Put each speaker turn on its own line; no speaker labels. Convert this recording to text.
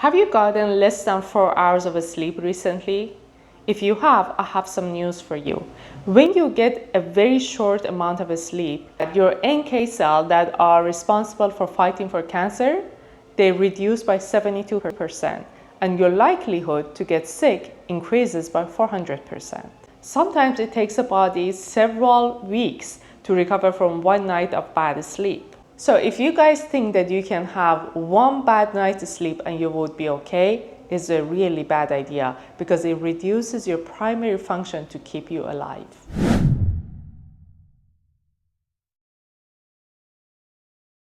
Have you gotten less than 4 hours of sleep recently? If you have, I have some news for you. When you get a very short amount of sleep, your NK cells that are responsible for fighting for cancer, they reduce by 72%, and your likelihood to get sick increases by 400%. Sometimes it takes the body several weeks to recover from one night of bad sleep. So if you guys think that you can have one bad night's sleep and you would be okay, it's a really bad idea because it reduces your primary function to keep you alive.